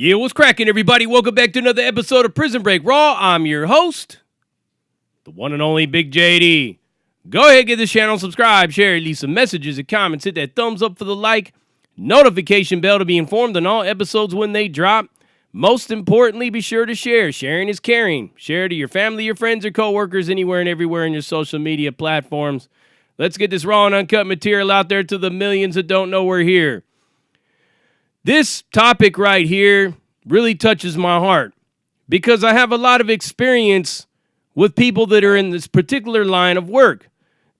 Yeah, what's cracking, everybody? Welcome back to another episode of Prison Break Raw. I'm your host, the one and only Big JD. Go ahead, get this channel, subscribe, share, leave some messages and comments, hit that thumbs up for the like, notification bell to be informed on all episodes when they drop. Most importantly, be sure to share. Sharing is caring. Share to your family, your friends, or coworkers, anywhere and everywhere in your social media platforms. Let's get this raw and uncut material out there to the millions that don't know we're here. This topic right here really touches my heart because I have a lot of experience with people that are in this particular line of work,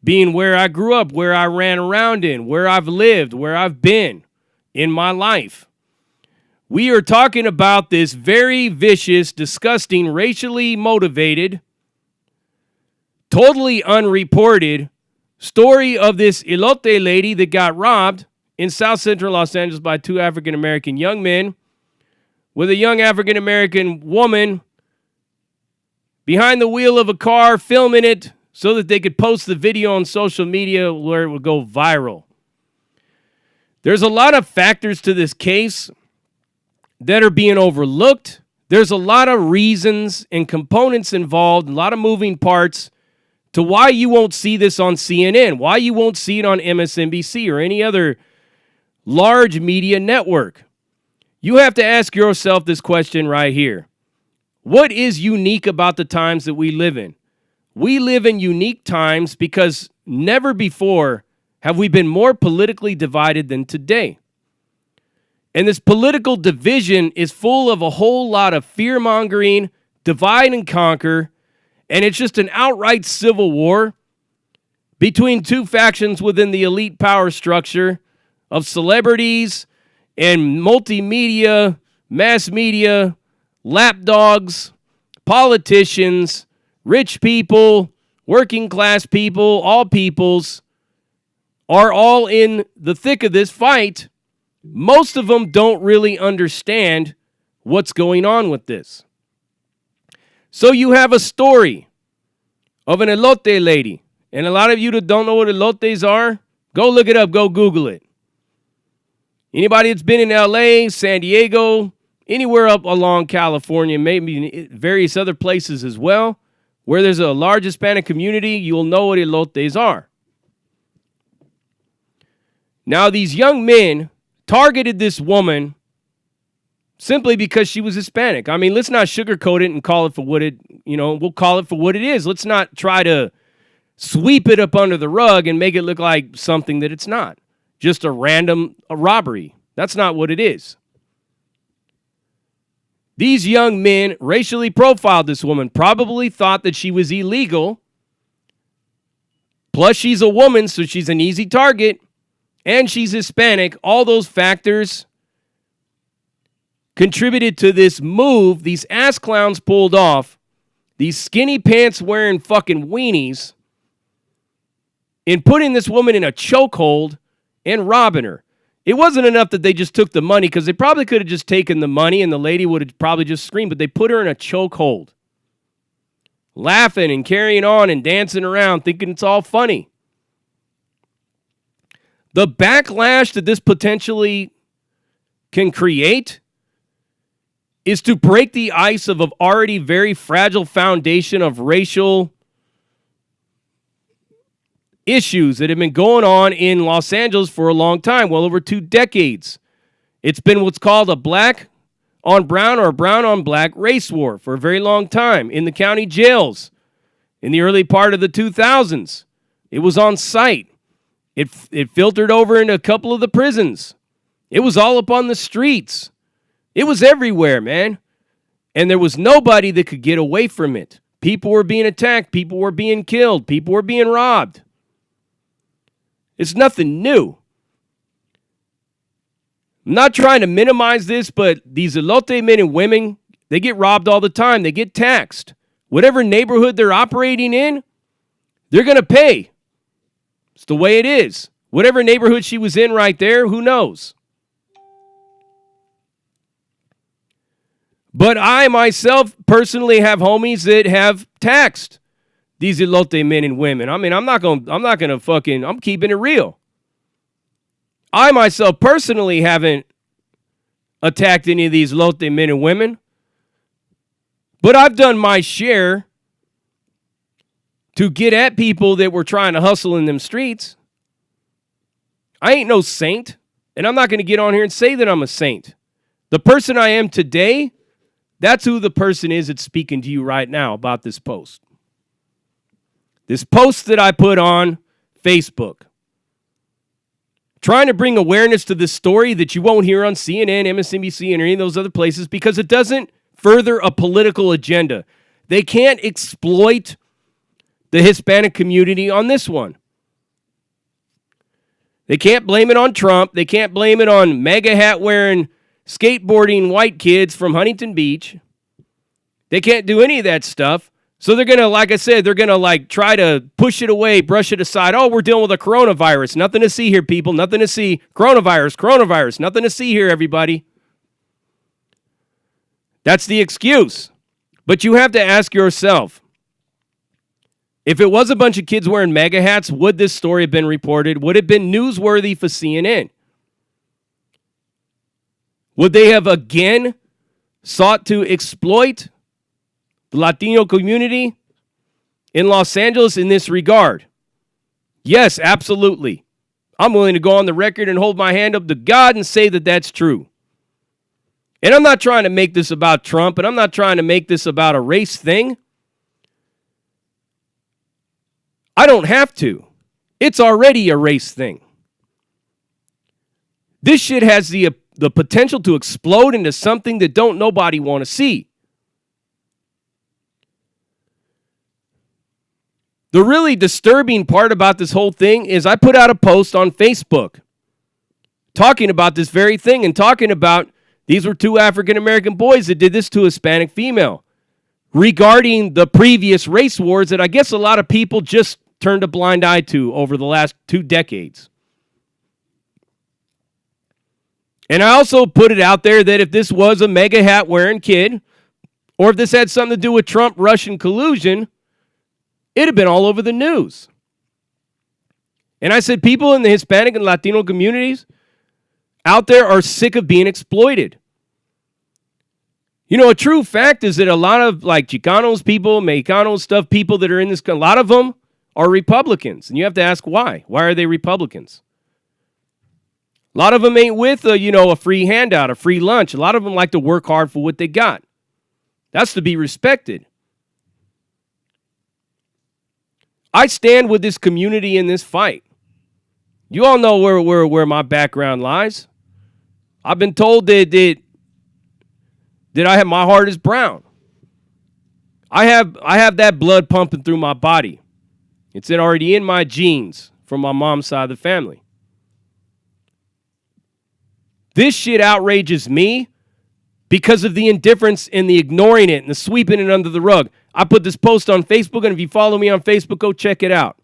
being where I grew up, where I ran around in, where I've lived, where I've been in my life. We are talking about this very vicious, disgusting, racially motivated, totally unreported story of this elote lady that got robbed in South Central Los Angeles by two African-American young men, with a young African-American woman behind the wheel of a car filming it so that they could post the video on social media where it would go viral. There's a lot of factors to this case that are being overlooked. There's a lot of reasons and components involved, a lot of moving parts to why you won't see this on CNN, why you won't see it on MSNBC or any other large media network. You have to ask yourself this question right here. What is unique about the times that we live in? We live in unique times because never before have we been more politically divided than today. And this political division is full of a whole lot of fear-mongering, divide and conquer, and it's just an outright civil war between two factions within the elite power structure of celebrities and multimedia, mass media, lapdogs, politicians, rich people, working class people, all peoples are all in the thick of this fight. Most of them don't really understand what's going on with this. So you have a story of an elote lady. And a lot of you that don't know what elotes are, go look it up, go Google it. Anybody that's been in LA, San Diego, anywhere up along California, maybe various other places as well, where there's a large Hispanic community, you'll know what elotes are. Now, these young men targeted this woman simply because she was Hispanic. I mean, let's not sugarcoat it and call it for what it, we'll call it for what it is. Let's not try to sweep it up under the rug and make it look like something that it's not. Just a random robbery. That's not what it is. These young men racially profiled this woman, probably thought that she was illegal. Plus, she's a woman, so she's an easy target. And she's Hispanic. All those factors contributed to this move these ass clowns pulled off. These skinny pants wearing fucking weenies in putting this woman in a chokehold and robbing her. It wasn't enough that they just took the money, because they probably could have just taken the money and the lady would have probably just screamed, but they put her in a chokehold, laughing and carrying on and dancing around, thinking it's all funny. The backlash that this potentially can create is to break the ice of an already very fragile foundation of racial issues that have been going on in Los Angeles for a long time, well over 2 decades. It's been what's called a black on brown or brown on black race war for a very long time in the county jails in the early part of the 2000s. It was on site. It filtered over into a couple of the prisons. It was all up on the streets. It was everywhere, man. And there was nobody that could get away from it. People were being attacked. People were being killed. People were being robbed. It's nothing new. I'm not trying to minimize this, but these elote men and women, they get robbed all the time. They get taxed. Whatever neighborhood they're operating in, they're going to pay. It's the way it is. Whatever neighborhood she was in right there, who knows? But I myself personally have homies that have taxed these elote men and women. I mean, I'm keeping it real. I myself personally haven't attacked any of these elote men and women. But I've done my share to get at people that were trying to hustle in them streets. I ain't no saint, and I'm not going to get on here and say that I'm a saint. The person I am today, that's who the person is that's speaking to you right now about this post. This post that I put on Facebook. Trying to bring awareness to this story that you won't hear on CNN, MSNBC, and any of those other places because it doesn't further a political agenda. They can't exploit the Hispanic community on this one. They can't blame it on Trump. They can't blame it on MAGA hat wearing, skateboarding white kids from Huntington Beach. They can't do any of that stuff. So they're going to, like I said, they're going to try to push it away, brush it aside. Oh, we're dealing with a coronavirus. Nothing to see here, people. Nothing to see. Coronavirus. Nothing to see here, everybody. That's the excuse. But you have to ask yourself, if it was a bunch of kids wearing MAGA hats, would this story have been reported? Would it have been newsworthy for CNN? Would they have again sought to exploit the Latino community in Los Angeles in this regard? Yes, absolutely. I'm willing to go on the record and hold my hand up to God and say that that's true. And I'm not trying to make this about Trump, and I'm not trying to make this about a race thing. I don't have to. It's already a race thing. This shit has the potential to explode into something that don't nobody want to see. The really disturbing part about this whole thing is I put out a post on Facebook talking about this very thing and talking about these were two African-American boys that did this to a Hispanic female regarding the previous race wars that I guess a lot of people just turned a blind eye to over the last 2 decades. And I also put it out there that if this was a MAGA hat wearing kid, or if this had something to do with Trump-Russian collusion, it'd have been all over the news. And I said people in the Hispanic and Latino communities out there are sick of being exploited. You know, a true fact is that a lot of Chicanos people, Mexicanos stuff, people that are in this, a lot of them are Republicans. And you have to ask why. Why are they Republicans? A lot of them ain't with a free handout, a free lunch. A lot of them like to work hard for what they got. That's to be respected. I stand with this community in this fight. You all know where my background lies. I've been told that I have my heart is brown. I have that blood pumping through my body. It's already in my genes from my mom's side of the family. This shit outrages me because of the indifference and the ignoring it and the sweeping it under the rug. I put this post on Facebook, and if you follow me on Facebook, go check it out.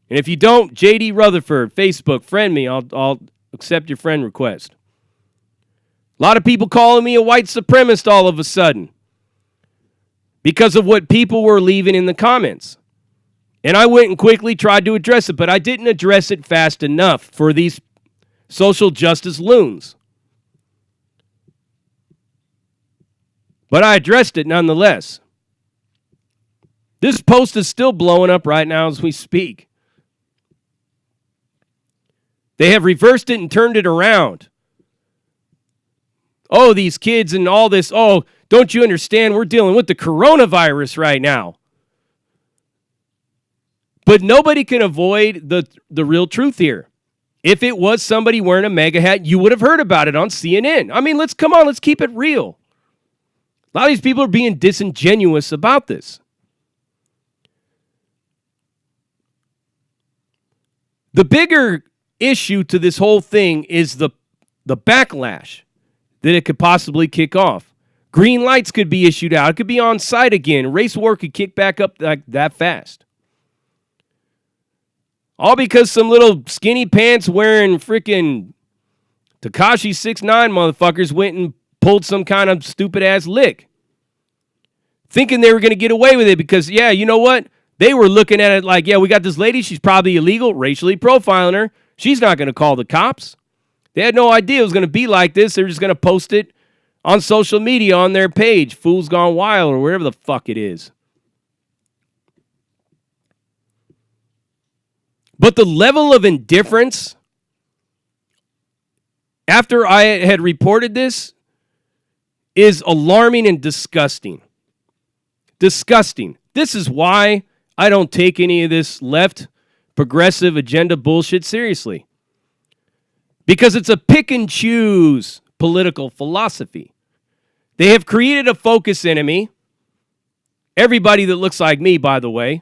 And if you don't, JD Rutherford, Facebook, friend me. I'll accept your friend request. A lot of people calling me a white supremacist all of a sudden because of what people were leaving in the comments. And I went and quickly tried to address it, but I didn't address it fast enough for these social justice loons. But I addressed it nonetheless. This post is still blowing up right now as we speak. They have reversed it and turned it around. Oh, these kids and all this. Oh, don't you understand? We're dealing with the coronavirus right now. But nobody can avoid the real truth here. If it was somebody wearing a MAGA hat, you would have heard about it on CNN. I mean, let's keep it real. A lot of these people are being disingenuous about this. The bigger issue to this whole thing is the backlash that it could possibly kick off. Green lights could be issued out. It could be on site again. Race war could kick back up like that fast. All because some little skinny pants wearing freaking Tekashi 6ix9ine motherfuckers went and pulled some kind of stupid-ass lick. Thinking they were going to get away with it because, yeah, you know what? They were looking at it like, yeah, we got this lady. She's probably illegal, racially profiling her. She's not going to call the cops. They had no idea it was going to be like this. They were just going to post it on social media on their page, Fools Gone Wild or wherever the fuck it is. But the level of indifference after I had reported this is alarming and disgusting. Disgusting. This is why I don't take any of this left progressive agenda bullshit seriously. Because it's a pick and choose political philosophy. They have created a focus enemy. Everybody that looks like me, by the way.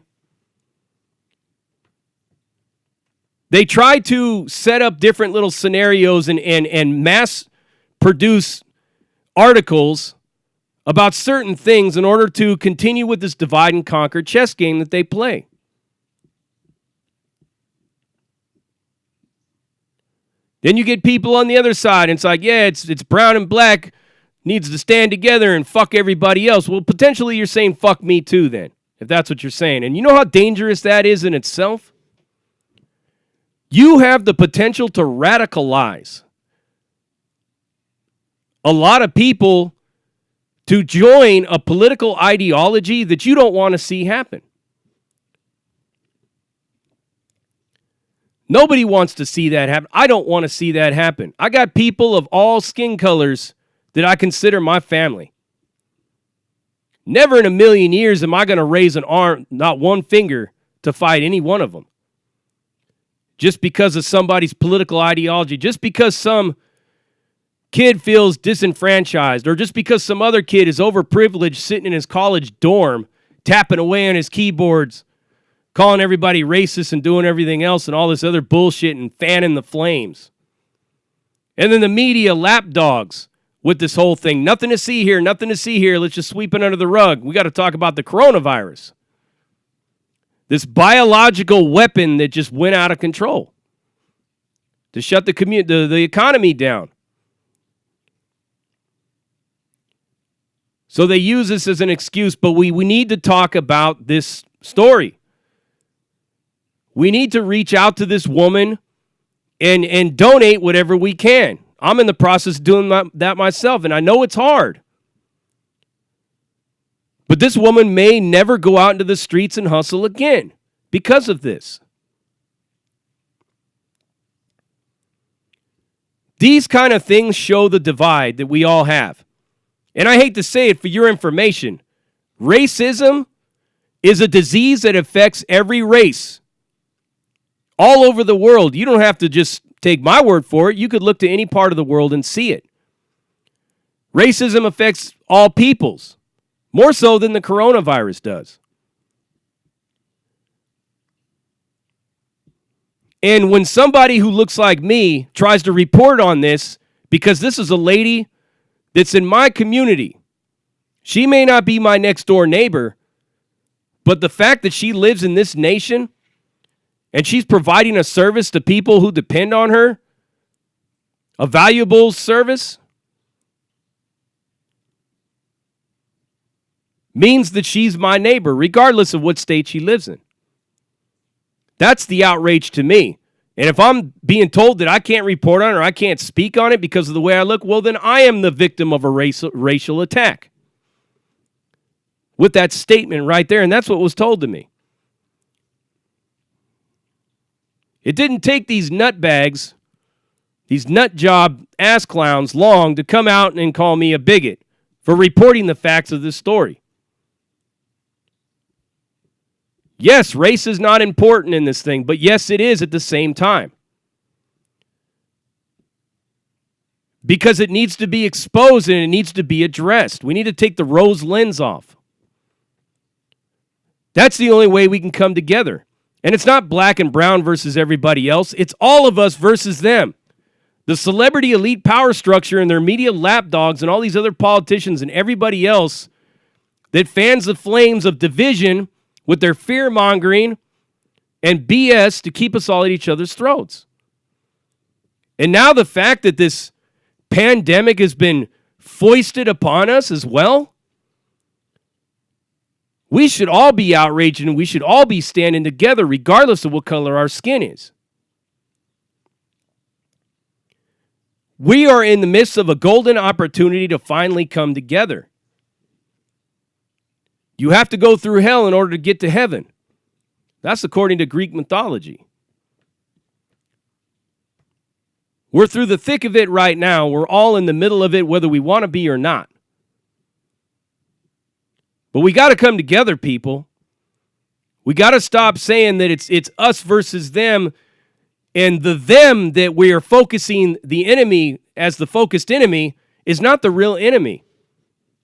They try to set up different little scenarios and mass produce articles about certain things in order to continue with this divide and conquer chess game that they play. Then you get people on the other side, and it's like, yeah, it's brown and black, needs to stand together and fuck everybody else. Well, potentially you're saying fuck me too then, if that's what you're saying. And you know how dangerous that is in itself? You have the potential to radicalize a lot of people to join a political ideology that you don't want to see happen. Nobody wants to see that happen. I don't want to see that happen. I got people of all skin colors that I consider my family. Never in a million years am I going to raise an arm, not one finger, to fight any one of them. Just because of somebody's political ideology, just because some kid feels disenfranchised, or just because some other kid is overprivileged sitting in his college dorm, tapping away on his keyboards, calling everybody racist and doing everything else and all this other bullshit and fanning the flames. And then the media lapdogs with this whole thing. Nothing to see here, nothing to see here. Let's just sweep it under the rug. We got to talk about the coronavirus. This biological weapon that just went out of control to shut the economy down. So they use this as an excuse, but we need to talk about this story. We need to reach out to this woman and donate whatever we can. I'm in the process of doing that myself, and I know it's hard. But this woman may never go out into the streets and hustle again because of this. These kind of things show the divide that we all have. And I hate to say it for your information, racism is a disease that affects every race all over the world. You don't have to just take my word for it. You could look to any part of the world and see it. Racism affects all peoples. More so than the coronavirus does. And when somebody who looks like me tries to report on this, because this is a lady that's in my community, she may not be my next door neighbor, but the fact that she lives in this nation and she's providing a service to people who depend on her, a valuable service, means that she's my neighbor, regardless of what state she lives in. That's the outrage to me. And if I'm being told that I can't report on it or I can't speak on it because of the way I look, well, then I am the victim of a racial attack. With that statement right there, and that's what was told to me. It didn't take these nutbags, these nut job ass clowns long to come out and call me a bigot for reporting the facts of this story. Yes, race is not important in this thing, but yes, it is at the same time. Because it needs to be exposed and it needs to be addressed. We need to take the rose lens off. That's the only way we can come together. And it's not black and brown versus everybody else. It's all of us versus them. The celebrity elite power structure and their media lapdogs and all these other politicians and everybody else that fans the flames of division with their fear-mongering and BS to keep us all at each other's throats. And now the fact that this pandemic has been foisted upon us as well, we should all be outraged and we should all be standing together regardless of what color our skin is. We are in the midst of a golden opportunity to finally come together. You have to go through hell in order to get to heaven. That's according to Greek mythology. We're through the thick of it right now. We're all in the middle of it, whether we want to be or not. But we got to come together, people. We got to stop saying that it's us versus them, and the them that we are focusing the enemy as the focused enemy is not the real enemy.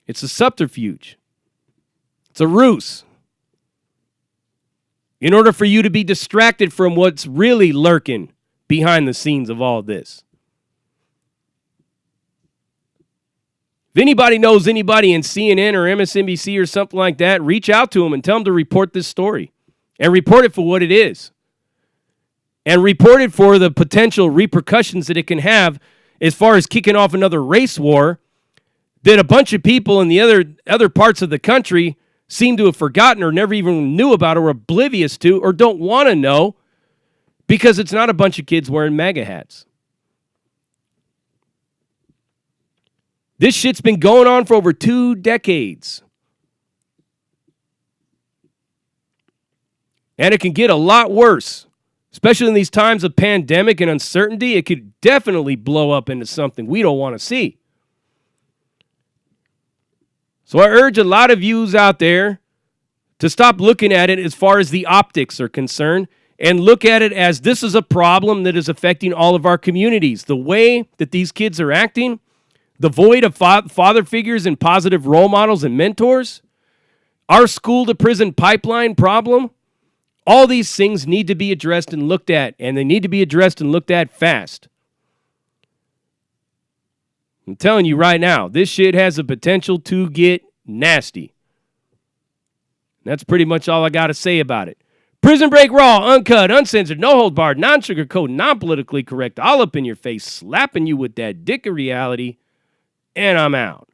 It's a subterfuge. It's a ruse. In order for you to be distracted from what's really lurking behind the scenes of all this. If anybody knows anybody in CNN or MSNBC or something like that, reach out to them and tell them to report this story. And report it for what it is. And report it for the potential repercussions that it can have as far as kicking off another race war that a bunch of people in the other parts of the country seem to have forgotten or never even knew about or oblivious to or don't want to know because it's not a bunch of kids wearing MAGA hats. This shit's been going on for over 2 decades. And it can get a lot worse, especially in these times of pandemic and uncertainty. It could definitely blow up into something we don't want to see. So I urge a lot of yous out there to stop looking at it as far as the optics are concerned and look at it as this is a problem that is affecting all of our communities. The way that these kids are acting, the void of father figures and positive role models and mentors, our school-to-prison pipeline problem, all these things need to be addressed and looked at, and they need to be addressed and looked at fast. I'm telling you right now, this shit has the potential to get nasty. That's pretty much all I got to say about it. Prison Break Raw, uncut, uncensored, no hold barred, non-sugarcoat, non-politically correct, all up in your face, slapping you with that dick of reality, and I'm out.